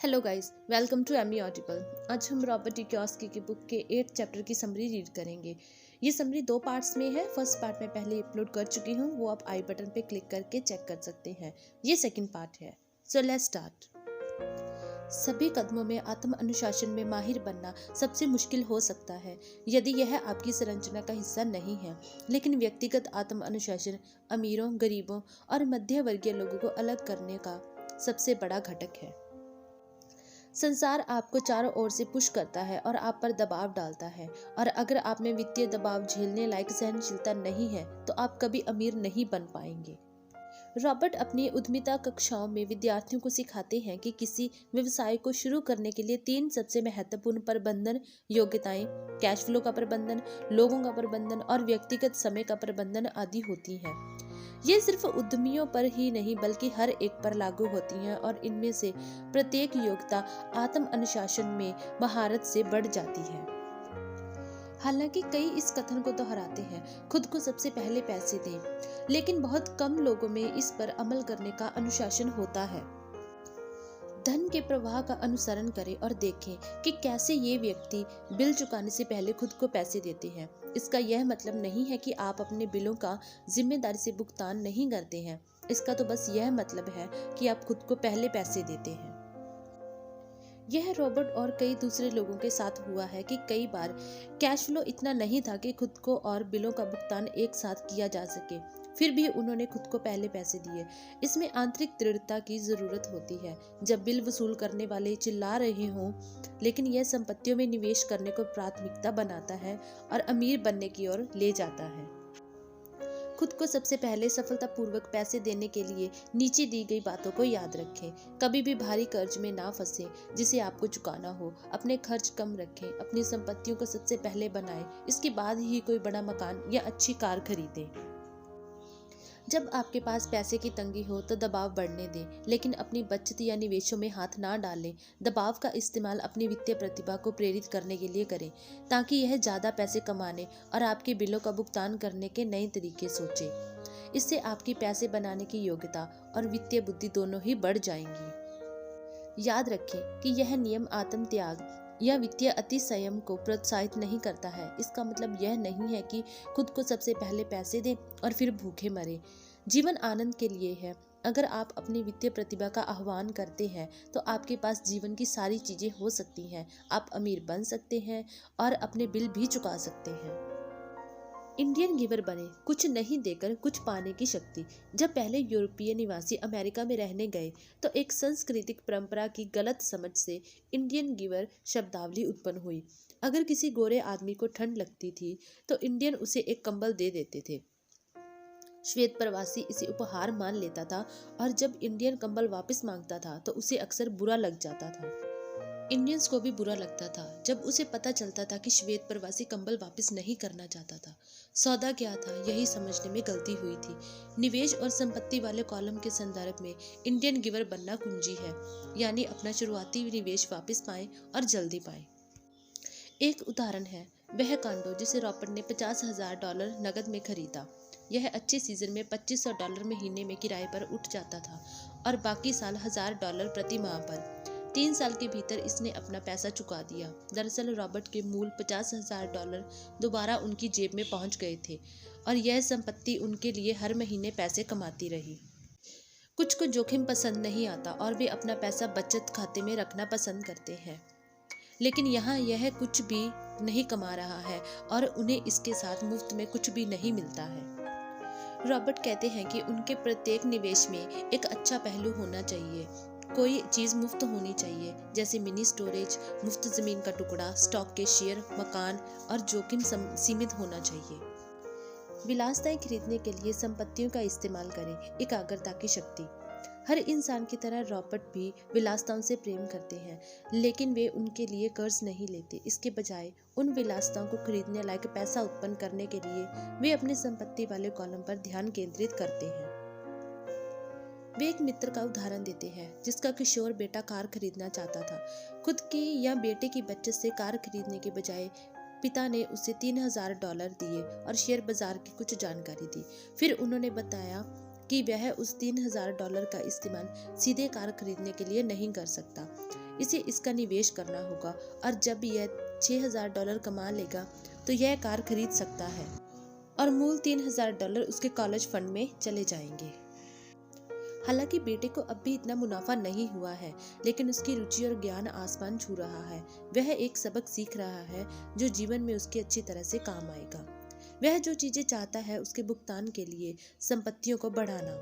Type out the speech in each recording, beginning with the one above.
Hello guys, welcome to Amy audible. आज हम Robert Kiyosaki की बुक के 8th चैप्टर की समरी रीड करेंगे। ये समरी 2 पार्ट्स में है। फर्स्ट पार्ट में पहले अपलोड कर चुकी हूँ, वो आप आई बटन पे क्लिक करके चेक कर सकते हैं। ये सेकंड पार्ट है। So let's start. सभी कदमों में आत्म अनुशासन में माहिर बनना सबसे मुश्किल हो सकता है यदि यह आपकी संरचना का हिस्सा नहीं है, लेकिन व्यक्तिगत आत्म अनुशासन अमीरों, गरीबों और मध्य वर्गीय लोगों को अलग करने का सबसे बड़ा घटक है। संसार आपको चारों ओर से पुश करता है और आप पर दबाव डालता है, और अगर आप में वित्तीय दबाव झेलने लायक सहनशीलता नहीं है तो आप कभी अमीर नहीं बन पाएंगे। रॉबर्ट अपनी उद्यमिता कक्षाओं में विद्यार्थियों को सिखाते हैं कि किसी व्यवसाय को शुरू करने के लिए 3 सबसे महत्वपूर्ण प्रबंधन योग्यताएं कैश फ्लो का प्रबंधन, लोगों का प्रबंधन और व्यक्तिगत समय का प्रबंधन आदि होती हैं। ये सिर्फ उद्यमियों पर ही नहीं बल्कि हर एक पर लागू होती हैं, और इनमें से प्रत्येक योग्यता आत्म अनुशासन में महारत से बढ़ जाती है। हालांकि कई इस कथन को दोहराते हैं, खुद को सबसे पहले पैसे दें, लेकिन बहुत कम लोगों में इस पर अमल करने का अनुशासन होता है। धन के प्रवाह का अनुसरण करें और देखें कि कैसे ये व्यक्ति बिल चुकाने से पहले खुद को पैसे देते हैं। इसका यह मतलब नहीं है कि आप अपने बिलों का जिम्मेदारी से भुगतान नहीं करते हैं। इसका तो बस यह मतलब है कि आप खुद को पहले पैसे देते हैं। यह रॉबर्ट और कई दूसरे लोगों के साथ हुआ है कि कई बार कैश फ्लो इतना नहीं था कि खुद को और बिलों का भुगतान एक साथ किया जा सके, फिर भी उन्होंने खुद को पहले पैसे दिए। इसमें आंतरिक दृढ़ता की जरूरत होती है। जब बिल वसूल करने वाले चिल्ला रहे हों, लेकिन यह संपत्तियों में निवेश करने को प्राथमिकता बनाता है और अमीर बनने की ओर ले जाता है। खुद को सबसे पहले सफलतापूर्वक पैसे देने के लिए नीचे दी गई बातों को याद रखें। कभी भी भारी कर्ज में ना फंसे जिसे आपको चुकाना हो। अपने खर्च कम रखें। अपनी संपत्तियों को सबसे पहले बनाएं, इसके बाद ही कोई बड़ा मकान या अच्छी कार खरीदें। जब आपके पास पैसे की तंगी हो तो दबाव बढ़ने दें, लेकिन अपनी बचत या निवेशों में हाथ ना डालें। दबाव का इस्तेमाल अपनी वित्तीय प्रतिभा को प्रेरित करने के लिए करें, ताकि यह ज़्यादा पैसे कमाने और आपके बिलों का भुगतान करने के नए तरीके सोचे। इससे आपकी पैसे बनाने की योग्यता और वित्तीय बुद्धि दोनों ही बढ़ जाएंगी। याद रखें कि यह नियम आत्म त्याग या वित्तीय अति संयम को प्रोत्साहित नहीं करता है। इसका मतलब यह नहीं है कि खुद को सबसे पहले पैसे दें और फिर भूखे मरें। जीवन आनंद के लिए है। अगर आप अपनी वित्तीय प्रतिभा का आह्वान करते हैं तो आपके पास जीवन की सारी चीजें हो सकती हैं। आप अमीर बन सकते हैं और अपने बिल भी चुका सकते हैं। इंडियन गिवर बने, कुछ नहीं देकर कुछ पाने की शक्ति। जब पहले यूरोपीय निवासी अमेरिका में रहने गए तो एक सांस्कृतिक परंपरा की गलत समझ से इंडियन गिवर शब्दावली उत्पन्न हुई। अगर किसी गोरे आदमी को ठंड लगती थी तो इंडियन उसे एक कंबल दे देते थे। श्वेत प्रवासी इसे उपहार मान लेता था, और जब इंडियन कंबल वापस मांगता था तो उसे अक्सर बुरा लग जाता था। इंडियंस को भी बुरा लगता था जब उसे पता चलता था कि श्वेत प्रवासी कंबल वापस नहीं करना चाहता था। सौदा क्या था, यही समझने में गलती हुई थी। निवेश और संपत्ति वाले कॉलम के संदर्भ में इंडियन गिवर बनना कुंजी है, यानी अपना शुरुआती निवेश वापस पाएं और जल्दी पाएं। एक उदाहरण है वह कांडो जिसे रॉबर्ट ने $50,000 नकद में खरीदा। यह अच्छे सीजन में $2500 महीने में किराए पर उठ जाता था और बाकी साल $1000 प्रति माह पर। 3 साल के भीतर इसने अपना पैसा चुका दिया। दरअसल रॉबर्ट के मूल $50,000 दोबारा उनकी जेब में पहुंच गए थे, और यह संपत्ति उनके लिए हर महीने पैसे कमाती रही। कुछ को जोखिम पसंद नहीं आता और वे अपना पैसा बचत खाते में रखना पसंद करते हैं, लेकिन यहाँ यह कुछ भी नहीं कमा रहा है और उन्हें इसके साथ मुफ्त में कुछ भी नहीं मिलता है। रॉबर्ट कहते हैं कि उनके प्रत्येक निवेश में एक अच्छा पहलू होना चाहिए। कोई चीज़ मुफ्त होनी चाहिए, जैसे मिनी स्टोरेज, मुफ्त ज़मीन का टुकड़ा, स्टॉक के शेयर, मकान, और जोखिम सीमित होना चाहिए। विलासताएं खरीदने के लिए संपत्तियों का इस्तेमाल करें। एकाग्रता की शक्ति। हर इंसान की तरह रॉबर्ट भी विलासताओं से प्रेम करते हैं, लेकिन वे उनके लिए कर्ज नहीं लेते। इसके बजाय उन विलासताओं को खरीदने लायक पैसा उत्पन्न करने के लिए वे अपने संपत्ति वाले कॉलम पर ध्यान केंद्रित करते हैं। वे एक मित्र का उदाहरण देते हैं जिसका किशोर बेटा कार खरीदना चाहता था। खुद की या बेटे की बचत से कार खरीदने के बजाय पिता ने उसे $3000 दिए और शेयर बाजार की कुछ जानकारी दी। फिर उन्होंने बताया कि वह उस $3000 का इस्तेमाल सीधे कार खरीदने के लिए नहीं कर सकता। इसे इसका निवेश करना होगा और जब यह $6,000 कमा लेगा तो यह कार खरीद सकता है और मूल $3,000 उसके कॉलेज फंड में चले जाएंगे। हालांकि बेटे को अब भी इतना मुनाफा नहीं हुआ है, लेकिन उसकी रुचि और ज्ञान आसमान छू रहा है। वह एक सबक सीख रहा है जो जीवन में उसके अच्छी तरह से काम आएगा। वह जो चीजें चाहता है उसके भुगतान के लिए संपत्तियों को बढ़ाना।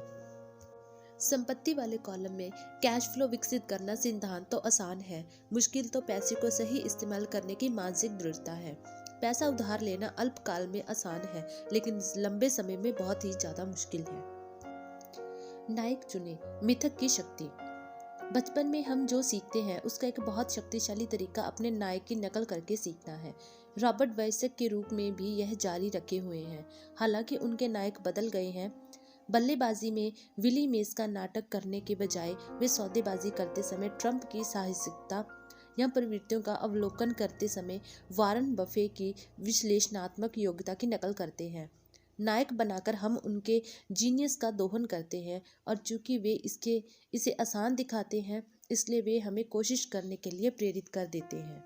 संपत्ति वाले कॉलम में कैश फ्लो विकसित करना सिद्धांत तो आसान है, मुश्किल तो पैसे को सही इस्तेमाल करने की मानसिक दृढ़ता है। पैसा उधार लेना अल्पकाल में आसान है, लेकिन लंबे समय में बहुत ही ज्यादा मुश्किल है। नायक चुने, मिथक की शक्ति। बचपन में हम जो सीखते हैं उसका एक बहुत शक्तिशाली तरीका अपने नायक की नकल करके सीखना है। रॉबर्ट वयस्क के रूप में भी यह जारी रखे हुए हैं। हालांकि उनके नायक बदल गए हैं। बल्लेबाजी में विली मेस का नाटक करने के बजाय वे सौदेबाजी करते समय ट्रंप की साहसिकता या प्रवृत्तियों का अवलोकन करते समय वारन बफे की विश्लेषणात्मक योग्यता की नकल करते हैं। नायक बनाकर हम उनके जीनियस का दोहन करते हैं और चूंकि वे इसे आसान दिखाते हैं, इसलिए वे हमें कोशिश करने के लिए प्रेरित कर देते हैं।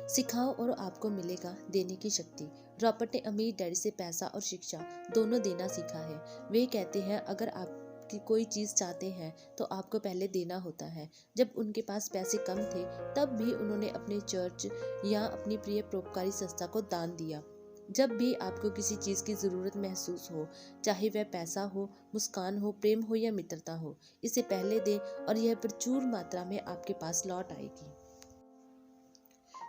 सिखाओ और आपको मिलेगा देने की शक्ति। रॉबर्ट ने अमीर डैडी से पैसा और शिक्षा दोनों देना सीखा है। वे कहते हैं अगर आप कोई चीज़ चाहते हैं तो आपको पहले देना होता है। जब उनके पास पैसे कम थे तब भी उन्होंने अपने चर्च या अपनी प्रिय परोपकारी संस्था को दान दिया। जब भी आपको किसी चीज़ की ज़रूरत महसूस हो, चाहे वह पैसा हो, मुस्कान हो, प्रेम हो या मित्रता हो, इसे पहले दें और यह प्रचुर मात्रा में आपके पास लौट आएगी।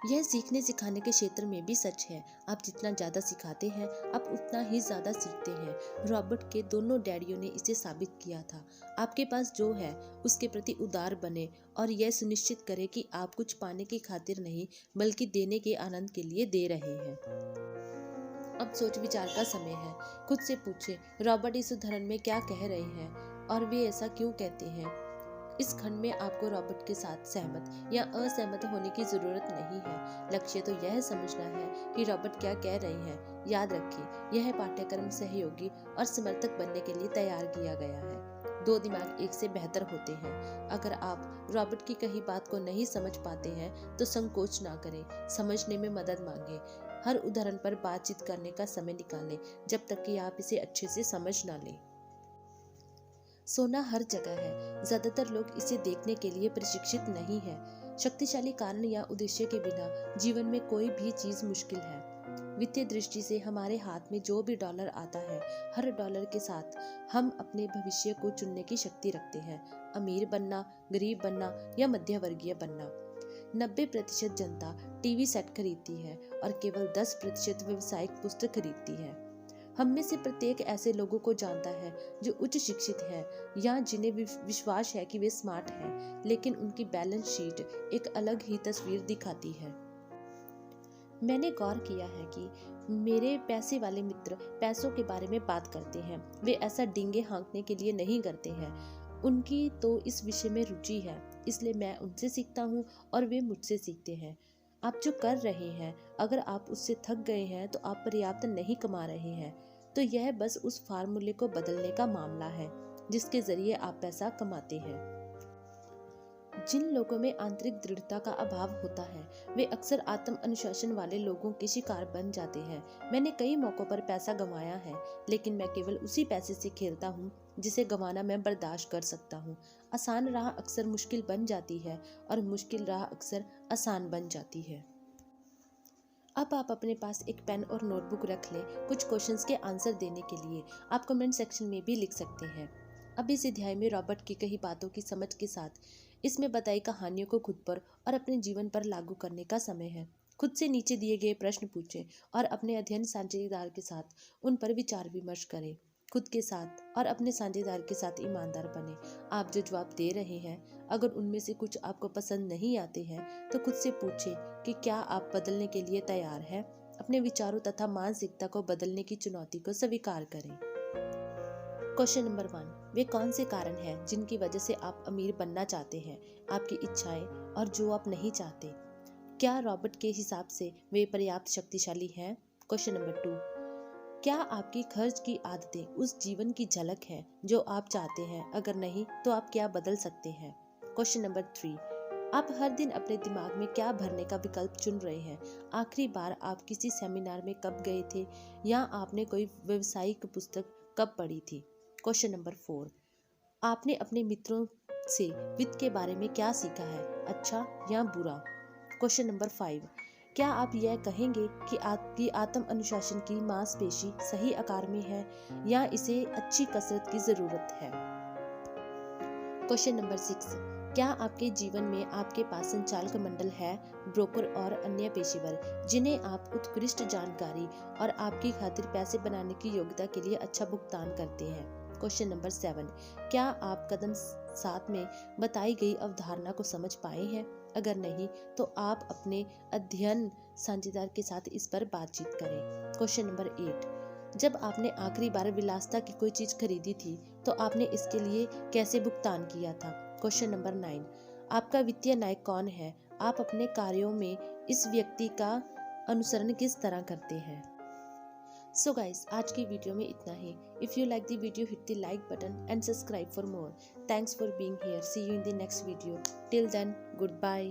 यह सीखने सिखाने के क्षेत्र में भी सच है। आप जितना ज़्यादा सिखाते हैं आप उतना ही ज़्यादा सीखते हैं। रॉबर्ट के दोनों डैडियों ने इसे साबित किया था। आपके पास जो है उसके प्रति उदार बने और यह सुनिश्चित करें कि आप कुछ पाने की खातिर नहीं बल्कि देने के आनंद के लिए दे रहे हैं। अब सोच विचार का समय है। खुद से पूछे रॉबर्ट इस उदाहरण में क्या कह रहे हैं और वे ऐसा क्यों कहते हैं। इस खंड में आपको रॉबर्ट के साथ सहमत या असहमत होने की जरूरत नहीं है। लक्ष्य तो यह समझना है कि रॉबर्ट क्या कह रहे हैं। याद रखिए, यह पाठ्यक्रम सहयोगी और समर्थक बनने के लिए तैयार किया गया है। दो दिमाग एक से बेहतर होते हैं। अगर आप रॉबर्ट की कही बात को नहीं समझ पाते हैं तो संकोच ना करें, समझने में मदद मांगे। हर उदाहरण पर बातचीत करने का समय निकालें जब तक कि आप इसे अच्छे से समझ ना लें। सोना हर जगह है। ज्यादातर लोग इसे देखने के लिए प्रशिक्षित नहीं है। शक्तिशाली कारण या उद्देश्य के बिना जीवन में कोई भी चीज मुश्किल है। वित्तीय दृष्टि से हमारे हाथ में जो भी डॉलर आता है, हर डॉलर के साथ हम अपने भविष्य को चुनने की शक्ति रखते हैं। अमीर बनना, गरीब बनना या मध्य वर्गीय बनना। 90% जनता टीवी सेट खरीदती है और केवल 10% व्यावसायिक पुस्तक खरीदती है। हम में से प्रत्येक ऐसे लोगों को जानता है जो उच्च शिक्षित हैं या जिन्हें विश्वास है कि वे स्मार्ट हैं, लेकिन उनकी बैलेंस शीट एक अलग ही तस्वीर दिखाती है। मैंने गौर किया है कि मेरे पैसे वाले मित्र पैसों के बारे में बात करते हैं। वे ऐसा डींगे हाँकने के लिए नहीं करते हैं। उनकी तो इस विषय में रुचि है, इसलिए मैं उनसे सीखता हूँ और वे मुझसे सीखते हैं। आप जो कर रहे हैं, अगर आप उससे थक गए हैं तो आप पर्याप्त नहीं कमा रहे हैं। तो यह बस उस फार्मूले को बदलने का मामला है जिसके जरिए आप पैसा कमाते हैं। जिन लोगों में आंतरिक दृढ़ता का अभाव होता है वे अक्सर आत्म अनुशासन वाले लोगों के शिकार बन जाते हैं। मैंने कई मौकों पर पैसा गंवाया है, लेकिन मैं केवल उसी पैसे से खेलता हूँ जिसे गंवाना मैं बर्दाश्त कर सकता हूँ। आसान राह अक्सर मुश्किल बन जाती है और मुश्किल राह अक्सर आसान बन जाती है। अब आप अपने पास एक पेन और नोटबुक रख लें। कुछ क्वेश्चंस के आंसर देने के लिए आप कमेंट सेक्शन में भी लिख सकते हैं। अब इस अध्याय में रॉबर्ट की कही बातों की समझ के साथ इसमें बताई कहानियों को खुद पर और अपने जीवन पर लागू करने का समय है। खुद से नीचे दिए गए प्रश्न पूछें और अपने अध्ययन साझेदार के साथ उन पर विचार विमर्श करें। खुद के साथ और अपने साझेदार के साथ ईमानदार बने। आप जो जवाब दे रहे हैं, अगर उनमें से कुछ आपको पसंद नहीं आते हैं तो खुद से पूछें कि क्या आप बदलने के लिए तैयार हैं। अपने विचारों तथा मानसिकता को बदलने की चुनौती को स्वीकार करें। क्वेश्चन नंबर 1, वे कौन से कारण हैं जिनकी वजह से आप अमीर बनना चाहते हैं? आपकी इच्छाएं और जो आप नहीं चाहते। क्या रॉबर्ट के हिसाब से वे पर्याप्त शक्तिशाली हैं? क्वेश्चन नंबर 2, क्या आपकी खर्च की आदतें उस जीवन की झलक है जो आप चाहते हैं? अगर नहीं तो आप क्या बदल सकते हैं? क्वेश्चन नंबर 3, आप हर दिन अपने दिमाग में क्या भरने का विकल्प चुन रहे हैं? आखिरी बार आप किसी सेमिनार में कब गए थे, या आपने कोई व्यावसायिक पुस्तक कब पढ़ी थी? क्वेश्चन नंबर 4, आपने अपने मित्रों से वित्त के बारे में क्या सीखा है, अच्छा या बुरा? क्वेश्चन नंबर 5, क्या आप यह कहेंगे कि आपकी आत्म अनुशासन की मांसपेशी सही आकार में है, या इसे अच्छी कसरत की जरूरत है? क्वेश्चन नंबर 6, क्या आपके जीवन में आपके पास संचालक मंडल है, ब्रोकर और अन्य पेशेवर जिन्हें आप उत्कृष्ट जानकारी और आपकी खातिर पैसे बनाने की योग्यता के लिए अच्छा भुगतान करते हैं? क्वेश्चन नंबर 7, क्या आप कदम 7 में बताई गई अवधारणा को समझ पाए हैं? अगर नहीं तो आप अपने अध्ययन साझेदार के साथ इस पर बातचीत करें। क्वेश्चन नंबर 8, जब आपने आखिरी बार विलासिता की कोई चीज खरीदी थी तो आपने इसके लिए कैसे भुगतान किया था? क्वेश्चन नंबर 9, आपका वित्तीय नायक कौन है? आप अपने कार्यों में इस व्यक्ति का अनुसरण किस तरह करते हैं? सो गाइस, आज की वीडियो में इतना ही। If you like the video, hit the like button and subscribe for more. Thanks for being here. See you in the next video. Till then, good bye.